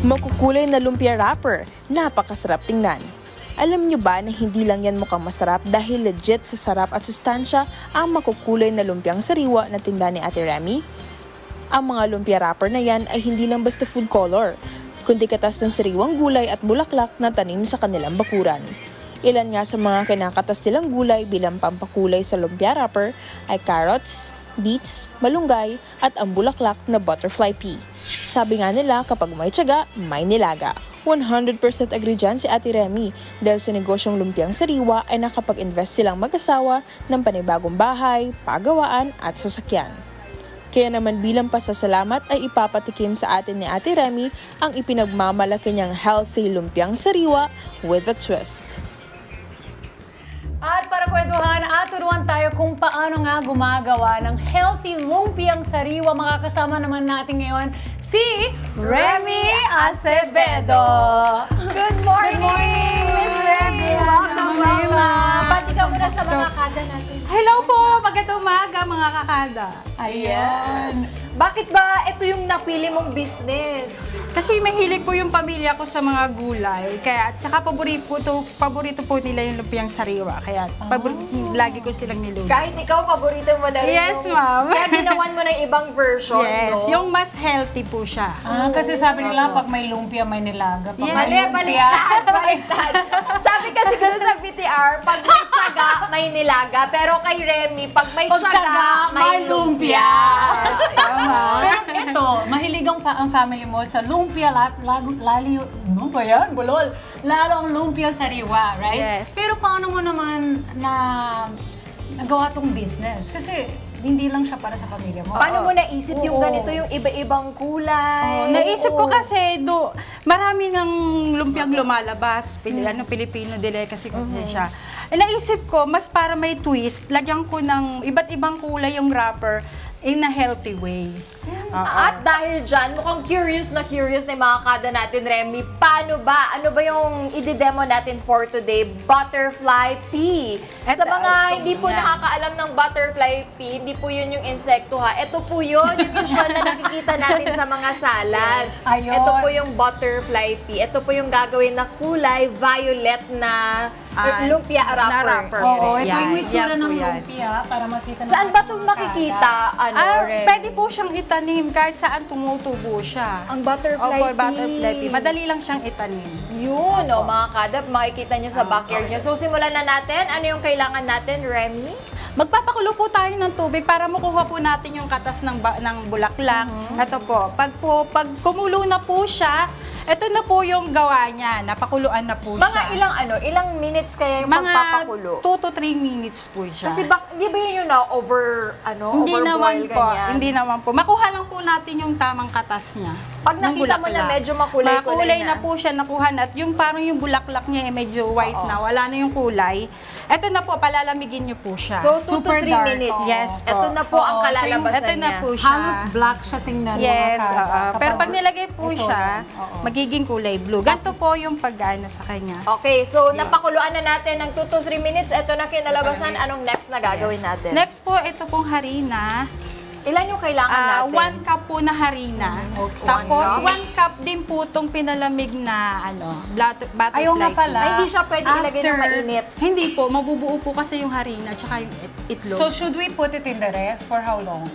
Makukulay na lumpia wrapper, napakasarap tingnan. Alam nyo ba na hindi lang yan mukhang masarap dahil legit sa sarap at sustansya ang makukulay na lumpiang sariwa na tinda ni Ate Remy? Ang mga lumpia wrapper na yan ay hindi lang basta food color, kundi katas ng sariwang gulay at bulaklak na tanim sa kanilang bakuran. Ilan nga sa mga kinakatas nilang gulay bilang pampakulay sa lumpia wrapper ay carrots, beets, malunggay at ang bulaklak na butterfly pea. Sabi nga nila kapag may tiyaga, may nilaga. 100% agree dyan si Ate Remy dahil sa negosyong lumpiang sariwa ay nakapag-invest silang mag-asawa ng panibagong bahay, pagawaan at sasakyan. Kaya naman bilang pasasalamat ay ipapatikim sa atin ni Ate Remy ang ipinagmamalaki niyang healthy lumpiang sariwa with a twist. At para kwentuhan at turuan tayo kung paano nga gumagawa ng healthy lumpiang sariwa, makakasama naman natin ngayon si Remy Acevedo. Good morning! Good morning! Miss Remy! Welcome! Pati ka muna sa mga kada natin. Hello po! Magandang umaga mga kakada. Ayan. Bakit ba ito yung napili mong business? Kasi mahilig po yung pamilya ko sa mga gulay. Kaya, tsaka paborito po nila yung lumpiang sariwa. Kaya, lagi ko silang niluto. Kahit ikaw, paborito mo na rin Yes, yung... ma'am. Kaya ginawan mo ng ibang version, Yes, no? yung mas healthy po siya. Kasi sabi nila pag may lumpia, may nilaga. Pag Yes. may Baliktad, baliktad. Sabi kasi gano'n sa PTR, pag may tiyaga, may nilaga. Pero kay Remy, pag may tiyaga, may lumpia. Pero ito, mahiligang pa ang family mo sa lumpia, ano ba yan? Bulol. Lalo ang lumpia sariwa, right? Yes. Pero paano mo naman nagawa tong business? Kasi hindi lang siya para sa pamilya mo. Paano mo naisip yung ganito, yung iba-ibang kulay? Naisip ko kasi, marami ng lumpiang lumalabas. Pilipino delicacy kasi siya. Naisip ko, mas para may twist, lagyan ko ng iba't ibang kulay yung wrapper in a healthy way. At dahil dyan, mukhang curious na yung mga kada natin, Remy. Paano ba? Ano ba yung i-demo natin for today? Butterfly pea. Sa mga hindi po nakakaalam ng butterfly pea, hindi po yun yung insekto ha. Ito po yun, yung usual na nakikita natin sa mga salad. Ayun. Ito po yung butterfly pea. Ito po yung gagawin na kulay, violet na lumpia wrapper. Oo, ito yung Yan, itsura yan Oh, ng po yan. lumpia para makita ng Saan ba itong makikita, Remy? Pwede po siyang itanim kahit saan tumutubo siya. Ang butterfly Opo, pea. butterfly pea. Madali lang siyang itanim. Yun, mga kadap, makikita nyo sa backyard nyo. So, simulan na natin. Ano yung kailangan natin, Remy? Magpapakulo po tayo ng tubig para makuha po natin yung katas ng bulaklak. Ito po, pag kumulo na po siya, ito na po yung gawa niya, napakuluan na po Mga siya. ilang minutes kaya yung Mga pagpapakulo? 2 to 3 minutes po siya. Kasi hindi ba yun yung Hindi naman overboil, po, ganyan? hindi naman po. Makuha lang po natin yung tamang katas niya. Pag ng nakita mo na bulaklak. medyo makulay-kulay Makulay na. na po siya, nakuha na. At yung parang yung bulaklak niya medyo white na, wala na yung kulay. Ito na po, palalamigin niyo po siya. So, 2 to Super 3 dark. minutes. Yes po. Ito na po ang kalalabasan Ito na niya. po siya. Halos black siya tingnan Yes, mga kada. pero pag nilagay po ito siya, yan, oo. magiging kulay blue. Ganito po yung pag-ano sa kanya. Okay, so napakuluan na natin ng 2 to 3 minutes. Ito na kinalabasan. Anong next na gagawin natin? Next po, ito pong harina. Ilan yung kailangan natin? 1 cup po na harina. Okay. Tapos, 1 1 cup din po itong pinalamig na butterfly. Ayaw nga pala. Ay, hindi siya pwede ilagay ng After- mainit. Hindi po, mabubuo po kasi yung harina at yung itlog. So, should we put it in the ref for how long?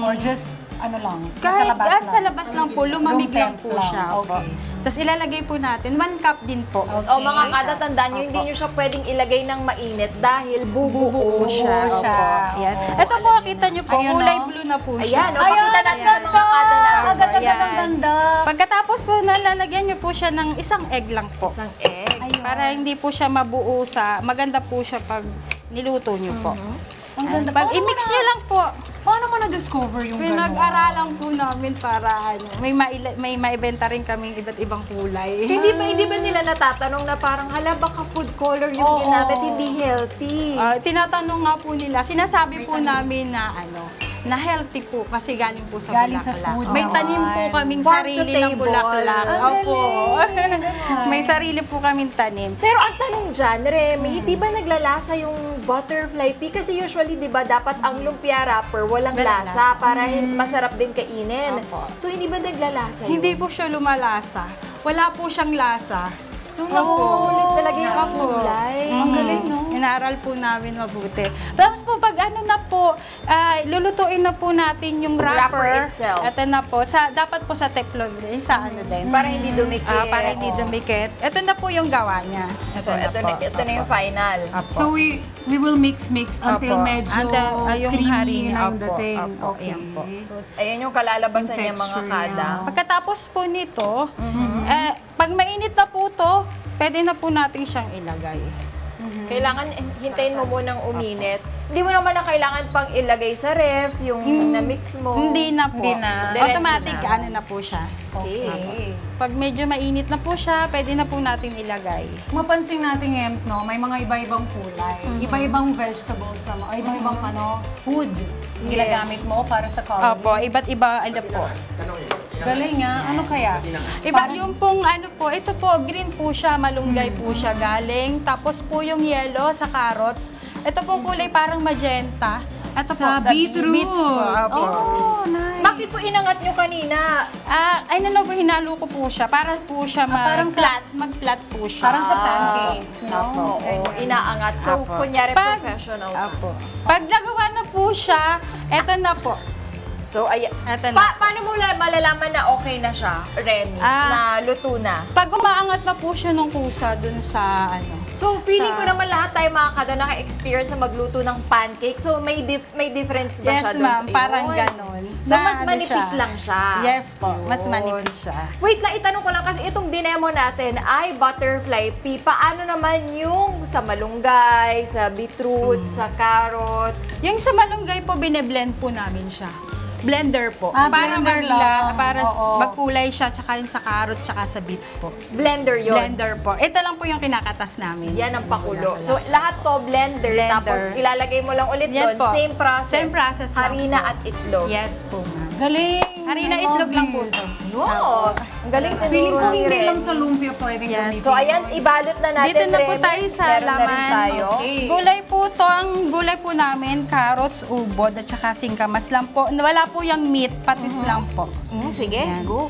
Or just, lang, kahit nasa labas lang? sa labas lang po, lumamig Room lang temp po lang. siya. Okay. Tapos ilalagay po natin, 1 cup din po. Okay. O mga kada, tandaan nyo, hindi nyo siya pwedeng ilagay ng mainit dahil bubuo siya. siya. Opo. Yan. Oo. Ito po, kita nyo po, Ayun, kulay no? blue na po siya. Ayan, pakita natin sa mga kada natin. Ang ganda Ayan. ng ganda. Pagkatapos po, lalagyan nyo po siya ng isang egg lang po. Isang egg. Ayun. Para hindi po siya mabuo maganda po siya pag niluto nyo po. Ang ganda. Pag i-mix nyo lang po, Paano mo na-discover yung gano'n? pinag-aralan po namin para may maibenta rin kaming iba't ibang kulay. Hindi ba nila natatanong na parang, hala, baka food color yung ginamit, hindi healthy? Tinatanong nga po nila, sinasabi po namin na na healthy po kasi galing po sa Galing sa bulaklak. food May naman. tanim po kaming Farm to sarili ng table. bulaklak. Ang Opo. May sarili po kaming tanim. Pero ang tanong dyan, Remy, di ba naglalasa yung butterfly pea? Kasi usually, di ba, dapat ang lumpia wrapper walang Walang lasa para masarap din kainin. Opo. So, hindi ba naglalasa yun? Hindi po siya lumalasa. Wala po siyang lasa. So, nakukulit talaga yung Opo. kulay. Ang galing, no? Inaral po namin mabuti. Tapos po, pag ano na po, lulutuin na po natin yung Wrapper wrapper. itself. Ito na po. Dapat po sa teflon din, sa ano din. Para hindi dumikit. Para hindi dumikit. Ito na po yung gawa niya. So, ito na yung Opo. final. Opo. So we will mix until Opo. medyo Yung creamy harina. na yung Opo, dating. opo, Okay. yan po. So, ayan yung kalalabasan Yung niya mga texture kada. niya. Pagkatapos po nito, pag mainit na po to, pwede na po natin siyang ilagay. Kailangan hintayin mo munang uminit. Hindi mo naman na kailangan pang ilagay sa ref, yung na-mix mo. Hindi na po. Diretso Automatic, na. ano na po siya. Okay. Pag medyo mainit na po siya, pwede na po natin ilagay. Mapansin natin, Ems, no, may mga iba-ibang kulay, iba-ibang vegetables naman, ay iba-ibang food ginagamit mo para sa coloring. Opo, iba't iba, ano po. Galing nga. Ano kaya? Iba yung pong ano po, ito po, green po siya, malunggay po siya galing. Tapos po yung yellow sa carrots. Ito pong kulay parang magenta. Ito po, Sa beetroot. beets po. Opo. Oh, nice. Bakit po inangat nyo kanina? Ay, ano po, hinalo ko po siya. Para po siya parang mag-flat. Mag-flat po siya. Parang sa pancake. No? Oo, inaangat. So, Apo. kunyari Pag- professional. Opo. Pag nagawa na po siya, eto na po. So, ayan. Eto na. Paano mo malalaman na okay na siya, Remy? Na luto na? Pag umaangat na po siya ng kusa dun sa ano. So, feeling ko naman lahat tayo mga kada naka-experience na magluto ng pancake. So, may difference ba Yes, siya doon? ma'am. Ayun. Parang ganon. So, Na mas ano manipis siya. lang siya. Yes po. Mas Yun. manipis siya. Wait lang, itanong ko lang kasi itong dinemo natin ay butterfly pea. Paano naman yung sa malunggay, sa beetroot, sa carrots? Yung sa malunggay po, bine-blend po namin siya. Blender po. Para blender lang. para Oo. magkulay siya, tsaka yung sa carrots, tsaka sa beets po. Blender yon. Blender po. Ito lang po yung kinakatas namin. Yan ang pakulo. So, lahat to blender, Blender. tapos ilalagay mo lang ulit Yes doon. po. Same process. Same process lang Harina po. at itlog. Yes po, ma'am. Galing. Harina, I love itlog lang po this. to. Wow! Ang galing tinuro Feeling ko ni hindi Ren. lang sa lumpia pwedeng Yes. gamitin. So, ayan, ibalot na natin, Dito na po Remy. tayo sa Meron na rin laman. tayo. Okay. Gulay po to. Ang gulay po namin, carrots, ubod, at saka singkamas lang po. Wala po yung meat, patis lang po. Sige, Yan. go.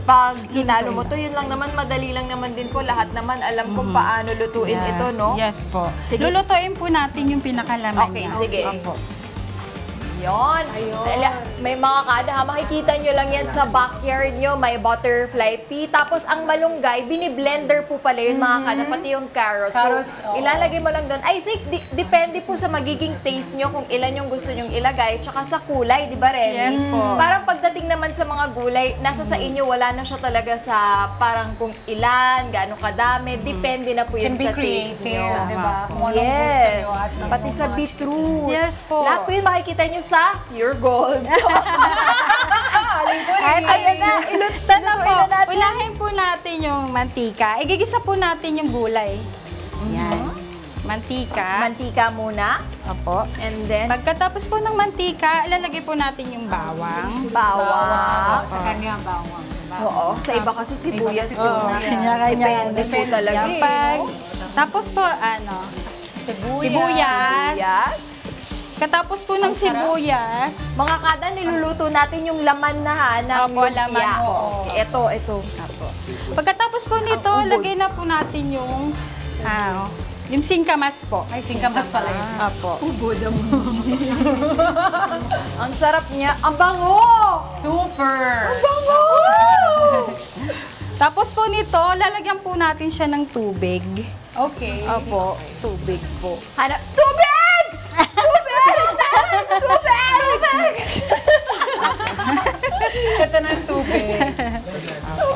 Pag hinalo mo to, yun lang naman, madali lang naman din po. Lahat naman alam kung paano lutuin ito, no? Yes po. Sige. Lulutuin po natin yung pinakalaman Okay, niya. sige. Opo. Yon. May mga kada, ha, makikita nyo lang yan sa backyard nyo, may butterfly pea. Tapos ang malunggay, bini-blender po pala yun mga kada, pati yung carrots. Carrots, So, oo. ilalagay mo lang doon. I think, depende po sa magiging taste nyo kung ilan yung gusto nyong ilagay, tsaka sa kulay, di ba, Remy? Yes po. Parang pagdating naman sa mga gulay, nasa sa inyo, wala na siya talaga sa parang kung ilan, gaano kadami, depende na po yun Can be sa taste creative, nyo. di ba? Kung anong gusto Yes. nyo at Pati sa beetroot. Yes po. Lahat po yun makikita nyo sa Pure Gold. Ayan na, ilutta na po. Ilan natin? Unahin po natin yung mantika. Igigisa po natin yung gulay. Yan. Mantika. Mantika muna. Opo. And then, Pagkatapos po ng mantika, ilalagay po natin yung bawang. bawang. Sa kanya bawang. Diba? Oo. Sa iba kasi sibuyas Oo, muna. kanya-kanya. Depende po talaga Yan, eh. pag, no? tapos po, sibuyas. Yes. Katapos po ng sibuyas, Mga kada, niluluto natin yung laman na ha, ng Opo, lumpia. laman, oo. Okay, ito. pagkatapos po nito, Ang ubod. lagay na po natin yung singkamas po. Ay, singkamas pala yun. Opo. Ang sarap niya. Ang bango! Super! Bango! Tapos po nito, lalagyan po natin siya ng tubig. Okay. Opo. Tubig po. Hanap. Tubig! Tubig! Tubig! Ito ng tubig.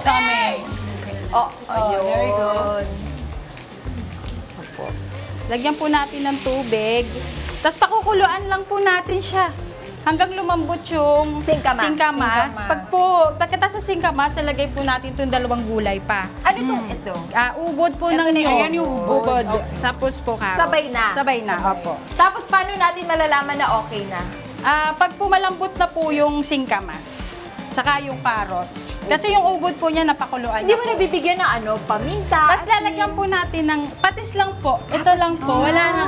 Kami. Oh, ayun. there you go. Lagyan po natin ng tubig. Tapos pakukuluan lang po natin siya. Hanggang lumambot yung Singkamas. singkamas. Pagkatapos sa singkamas, nalagay po natin itong dalawang gulay pa. Ano itong ito? Ubod po Ito ng na, niyog. ayan yung ubod. Tapos po carrots. Sabay na. Sabay na, opo. Tapos paano natin malalaman na okay na? Pag pumalambot na po yung singkamas, saka yung carrots. Kasi yung ubod po niya napakuluan Hindi na mo po. nabibigyan ng ano, paminta, Tapos lalagyan po natin ng patis lang po. Ito lang po. Wala na.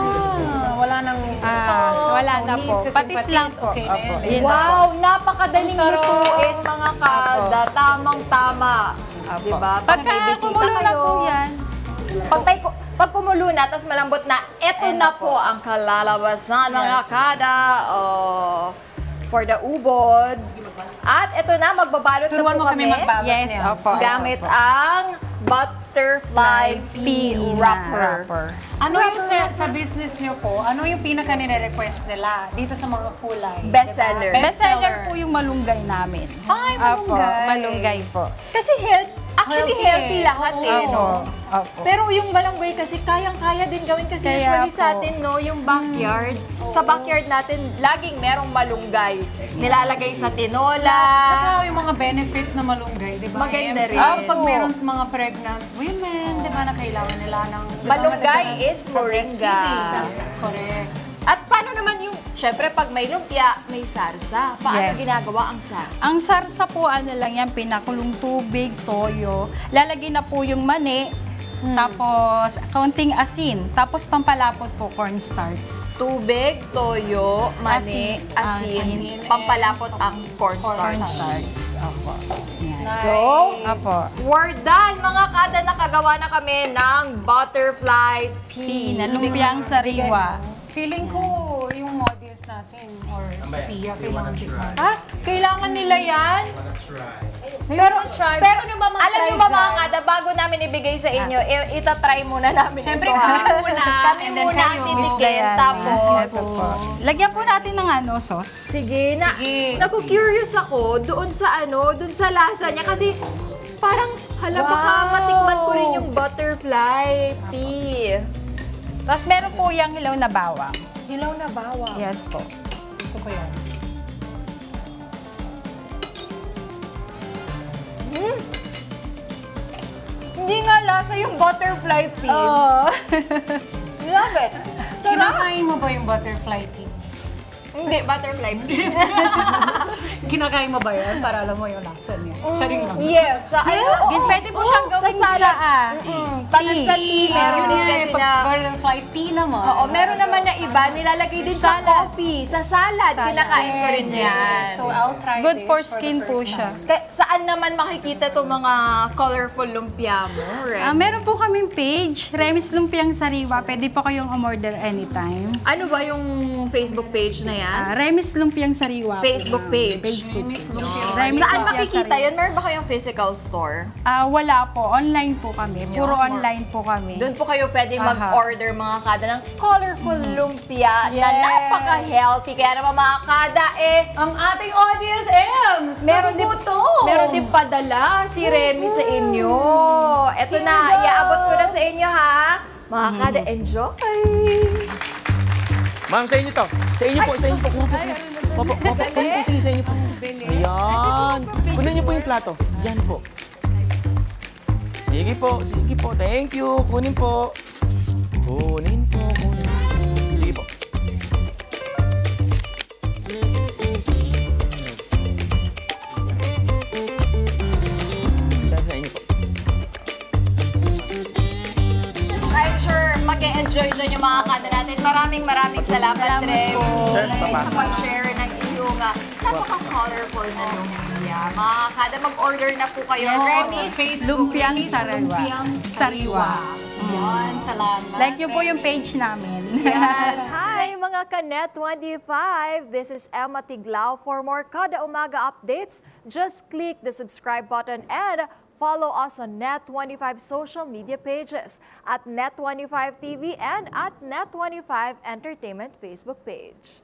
Wala nang salt, wala no na need po. kasi Patis lang po. Okay na Opo. yan. Yun na po. Wow, napakadaling Ang sarap. lutuin mga kada. Tamang-tama. Opo. Diba? Pag may Pagka bisita kumulo na kayo, po yan. pag kumulo na, tapos malambot na, eto na po ang kalalabasan mga kada. Oh, for the ubod. At eto na, magbabalot na Turuan po mo kami kami. magbabalot Yes, niya. opo. Gamit ang butterfly pea Pea na wrapper. Ano yung sa business niyo po, ano yung pinaka nire-request nila dito sa mga kulay? Best Diba? seller. Bestseller po yung malunggay namin. Ay, Opo, malunggay. malunggay po. Kasi actually Healthy healthy eh. lahat eh, Opo. no? Opo. Pero yung malunggay kasi kayang-kaya din gawin kasi Kaya usually sa po. atin, no, yung backyard. Sa backyard natin, laging merong malunggay. Nilalagay sa tinola. Saka yung mga benefits na malunggay, di ba? Maganda MC? rin. Pag meron mga pregnant women, di ba, na kailangan nila ng... di ba, Malunggay madadalas is sa moringa. breastfeeding. Correct. At paano naman yung, syempre pag may lumpia, may sarsa. Paano Yes. ginagawa ang sarsa? Ang sarsa po, ano lang yan, pinakulong tubig, toyo. Lalagay na po yung mani, tapos kaunting asin, tapos pampalapot po cornstarch. Tubig, toyo, mani, asin, Asin, pampalapot ang cornstarch. Cornstarch. Opo. Yan. So, Opo. we're done mga kada, nakagawa na kami ng butterfly pea. Pina, lumpiang sariwa. Feeling ko yung audience natin or si Pia, kailangan tikman. Ha? Kailangan nila yan? Pero, try. Pero Gusto nyo ba mag-try alam niyo ba mga dyan? kada, bago namin ibigay sa inyo, itatry muna namin Siyempre, ito ha. kami muna, Kami and then muna ang kayo. titikin, Ito tapos... po. Lagyan po natin ng ano, sauce. Sige, Sige. naku-curious ako doon sa doon sa lasa niya kasi parang hala baka Wow. matikman ko rin yung butterfly pea. Tapos meron po yung hilaw na bawang. Hilaw na bawang. Yes po. Gusto ko yan. Hindi nga lasa yung butterfly pea. Oh. Love it. Sarap. Kinakain mo ba yung butterfly tea? Hindi, butterfly pea. Kinakain mo ba yan? Para alam mo yung lasa niya. Charing lang. Yes. Sa, oo, Pwede po siyang sa gawin salad. tsaa. Parang sa tea, meron Yun din nga kasi eh, pag na... butterfly tea naman. Oo, meron naman na iba, nilalagay din sa Salad. coffee, sa salad. Kinakain ko rin yan. So, I'll try Good this for the skin po first siya. time. Saan naman makikita itong mga colorful lumpia mo, Ren? Meron po kaming page, Remy's Lumpiang Sariwa. Pwede po kayong umorder anytime. Ano ba yung Facebook page na yan? Remy's Lumpiang Sariwa. po Facebook na. page. Facebook Remy's page. Lumpiang Remy's Saan Lumpiang makikita Sariwa. yun? Meron ba kayong physical store? Wala po. Online po kami. Puro Yun. online po kami. Doon po kayo pwedeng Aha. mag-order mga kada ng colorful lumpia na Yes. napaka-healthy. Kaya naman mga kada, Ang ating audience, Ems! meron din padala si Remy sa inyo. Eto na, Here we go. iaabot ko na sa inyo ha. Mga kada, enjoy! Ma'am, sa inyo to. Sa inyo po, sa inyo po. Kunin po, sige, sa inyo po. Ayan. Kunin niyo po yung plato. Yan po. Sige po. Thank you. Kunin po. Kunin po. Sige po. Yan sa inyo po. I'm sure mag-enjoy dyan yung mga kada natin. Maraming salamat, Remy, Sir, sa papa. pag-share ng iyong napaka-colorful na lumpia. Mga kada, mag-order na po kayo. Remy's Lumpiang Remy's Sariwa. Lumpiang Sariwa. Yan, salamat. Like nyo po yung page namin. Yes. Hi, mga Kanet 25. This is Emma Tiglao. For more Kada Umaga updates, just click the subscribe button and follow us on Net25 social media pages at Net25 TV and at Net25 Entertainment Facebook page.